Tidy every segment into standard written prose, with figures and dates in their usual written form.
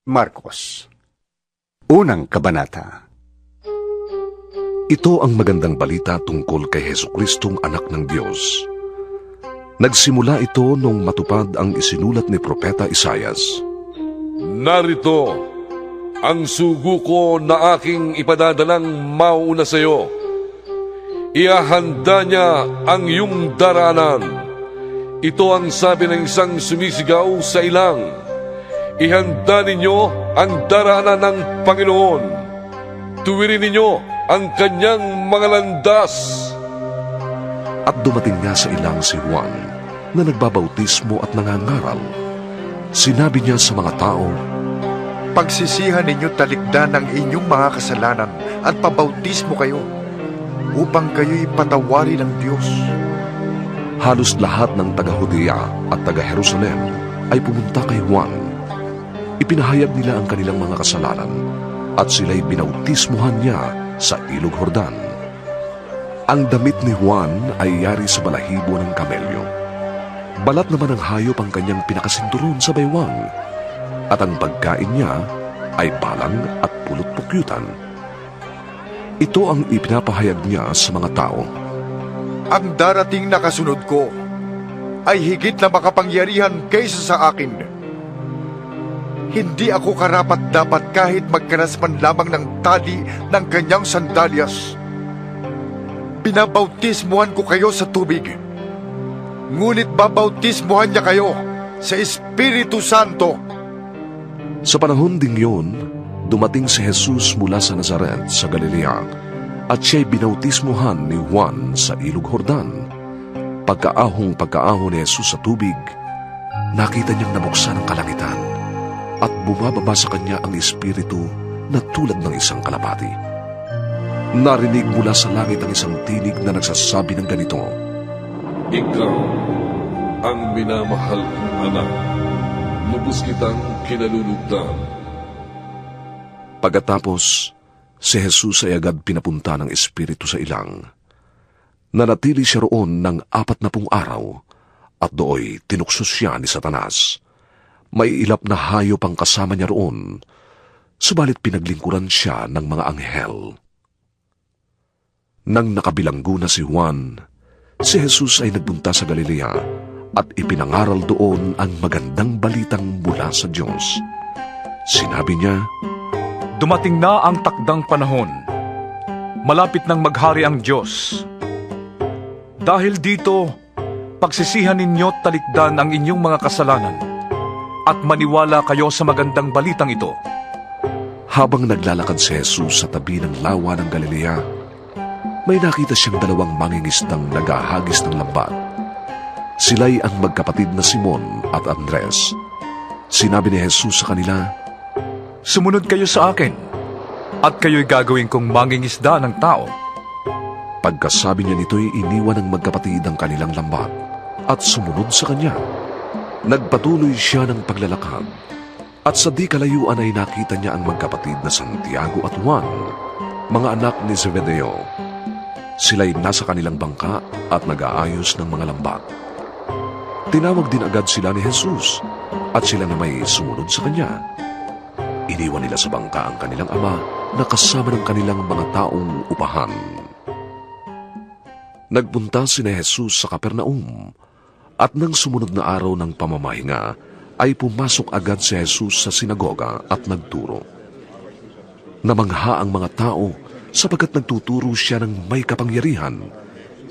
Marcos, Unang Kabanata. Ito ang magandang balita tungkol kay Jesucristong anak ng Diyos. Nagsimula ito nung matupad ang isinulat ni Propeta Isaias. Narito ang sugo ko na aking ipadadalang mauuna sa iyo. Iahanda niya ang iyong daranan. Ito ang sabi ng isang sumisigaw sa ilang. Ihanda ninyo ang daraanan ng Panginoon. Tuwirin ninyo ang kanyang mga landas. At dumating nga sa ilang si Juan na nagbabautismo at nangangaral. Sinabi niya sa mga tao, Pagsisihan ninyo talikdan ang inyong mga kasalanan at pabautismo kayo upang kayo'y patawarin ng Diyos. halos lahat ng taga-Judea at taga-Jerusalem ay pumunta kay Juan. Ipinahayag nila ang kanilang mga kasalanan at sila'y binautismuhan niya sa Ilog Jordan. Ang damit ni Juan ay yari sa balahibo ng kamelyo. Balat naman ng hayop ang kanyang pinakasinturon sa baywang, at ang pagkain niya ay balang at pulot-pukyutan. Ito ang ipinapahayag niya sa mga tao. Ang darating na kasunod ko ay higit na makapangyarihan kaysa sa akin. Hindi ako karapat-dapat kahit magkanas man lamang ng tali ng kanyang sandalyas. Pinabautismuhan ko kayo sa tubig, ngunit babautismuhan niya kayo sa Espiritu Santo. Sa panahon ding yun, dumating si Jesus mula sa Nazaret sa Galilea at siya'y binautismuhan ni Juan sa Ilog Jordan. Pagkaahong ni Jesus sa tubig, nakita niyang nabuksan ang kalangitan at bumababa sa kanya ang Espiritu na tulad ng isang kalapati. Narinig mula sa langit ang isang tinig na nagsasabi ng ganito, Ikaw ang minamahal kong anak. Lubos kitang kinalulugdan. Pagkatapos, si Jesus ay agad pinapunta ng Espiritu sa ilang. Nanatili siya roon ng 40 araw at dooy tinukso siya ni Satanas. May ilap na hayop ang kasama niya roon, subalit pinaglingkuran siya ng mga anghel. Nang nakabilanggo na si Juan, si Jesus ay nagpunta sa Galilea at ipinangaral doon ang magandang balitang mula sa Diyos. Sinabi niya, Dumating na ang takdang panahon. Malapit nang maghari ang Diyos. Dahil dito, pagsisihan ninyo talikdan ang inyong mga kasalanan at maniwala kayo sa magandang balitang ito. Habang naglalakad si Jesus sa tabi ng lawa ng Galilea, may nakita siyang 2 mangingisdang naghahagis ng lambat. Sila'y ang magkapatid na Simon at Andres. Sinabi ni Jesus sa kanila, Sumunod kayo sa akin, at kayo'y gagawin kong mangingisda ng tao. Pagkasabi niya nito'y iniwan ng magkapatid ang kanilang lambat at sumunod sa kanya. Nagpatuloy siya ng paglalakad at sa di kalayuan ay nakita niya ang magkapatid na Santiago at Juan, mga anak ni Zebedeo. Sila'y nasa kanilang bangka at nag-aayos ng mga lambat. Tinawag din agad sila ni Jesus at sila na may sumunod sa kanya. Iniwan nila sa bangka ang kanilang ama na kasama ng kanilang mga taong upahan. Nagpunta si Jesus sa Capernaum at nang sumunod na araw ng pamamahinga ay pumasok agad si Jesus sa sinagoga at nagturo. Namangha ang mga tao sapagkat nagtuturo siya ng may kapangyarihan,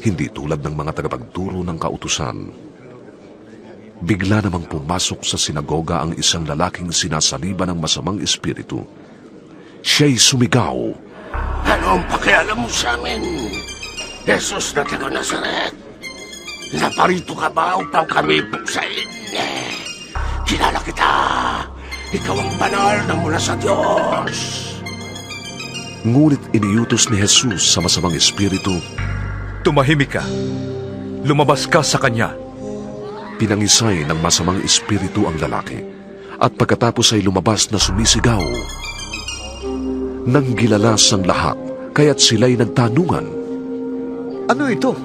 hindi tulad ng mga tagapagturo ng kautusan. Bigla namang pumasok sa sinagoga ang isang lalaking sinasaliba ng masamang espiritu. Siya'y sumigaw, Ano ang pakialam mo sa amin, Jesus na taga Nazaret? Naparito ka ba upang kami buksain? Kilala kita. Ikaw ang banal na mula sa Diyos. Ngunit iniutos ni Jesus sa masamang espiritu, Tumahimik ka. Lumabas ka sa kanya. Pinangisay ng masamang espiritu ang lalaki at pagkatapos ay lumabas na sumisigaw. Nang gilalas ang lahat, kaya't sila'y nagtanungan. Ano ito?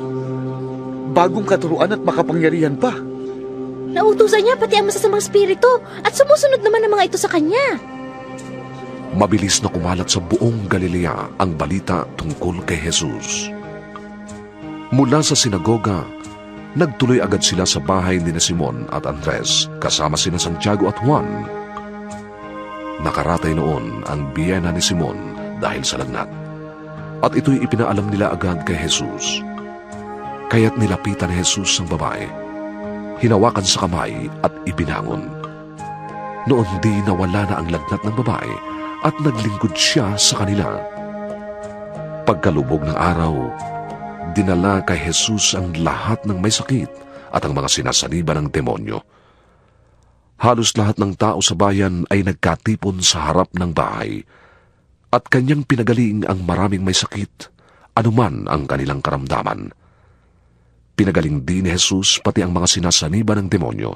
Bagong katuruan at makapangyarihan pa. Nautusan niya pati ang masasamang spirito at sumusunod naman ang mga ito sa kanya. Mabilis na kumalat sa buong Galilea ang balita tungkol kay Jesus. Mula sa sinagoga, nagtuloy agad sila sa bahay ni Simon at Andres kasama sina Santiago at Juan. Nakaratay noon ang biyena ni Simon dahil sa lagnat, at ito'y ipinaalam nila agad kay Jesus. Kaya't nilapitan ni Jesus ang babae, hinawakan sa kamay at ibinangon. Noon di nawala na ang lagnat ng babae at naglingkod siya sa kanila. Pagkalubog ng araw, dinala kay Jesus ang lahat ng may sakit at ang mga sinasaniba ng demonyo. Halos lahat ng tao sa bayan ay nagkatipon sa harap ng bahay at kanyang pinagaling ang maraming may sakit, anuman ang kanilang karamdaman. Pinagaling din ni Jesus pati ang mga sinasaniba ng demonyo.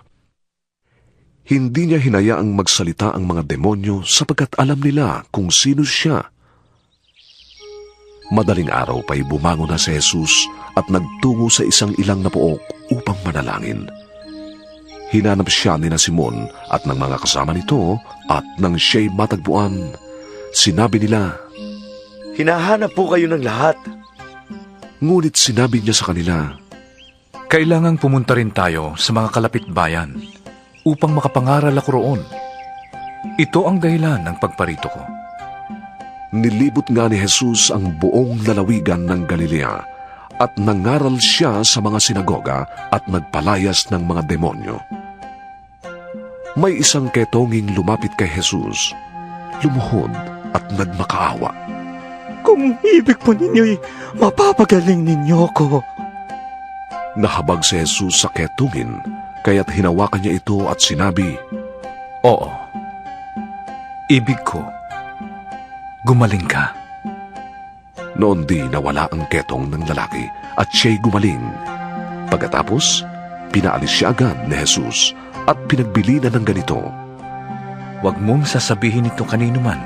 Hindi niya hinayaang magsalita ang mga demonyo sapagkat alam nila kung sino siya. Madaling araw pa'y bumangon na si Jesus at nagtungo sa isang ilang na pook upang manalangin. Hinanap siya ni Simon at ng mga kasama nito at nang siya'y matagpuan, sinabi nila, Hinahanap po kayo ng lahat. ngunit sinabi niya sa kanila, Kailangang pumunta rin tayo sa mga kalapit bayan upang makapangaral ako roon. Ito ang dahilan ng pagparito ko. Nilibot nga ni Jesus ang buong lalawigan ng Galilea at nangaral siya sa mga sinagoga at nagpalayas ng mga demonyo. May isang ketonging lumapit kay Jesus, lumuhod at nagmakaawa. Kung ibig po ninyo'y mapapagaling ninyo ko. Nahabag si Jesus sa ketungin, kaya't hinawakan niya ito at sinabi, Oo, ibig ko, gumaling ka. Noon di nawala ang ketong ng lalaki at siya'y gumaling. Pagkatapos, pinaalis siya agad ni Jesus at pinagbilinan ng ganito, Huwag mong sasabihin ito kanino man.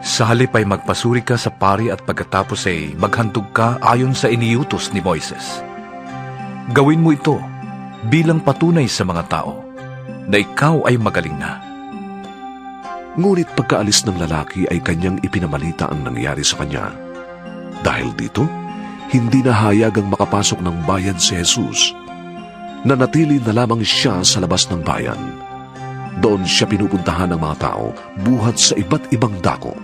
Sa halip ay magpasuri ka sa pari at pagkatapos ay maghandog ka ayon sa iniutos ni Moises. Gawin mo ito bilang patunay sa mga tao na ikaw ay magaling na. Ngunit pagkaalis ng lalaki ay kanyang ipinamalita ang nangyari sa kanya. Dahil dito, hindi na hayagang makapasok ng bayan si Jesus. Nanatili na lamang siya sa labas ng bayan. Doon siya pinupuntahan ng mga tao buhat sa iba't ibang dako.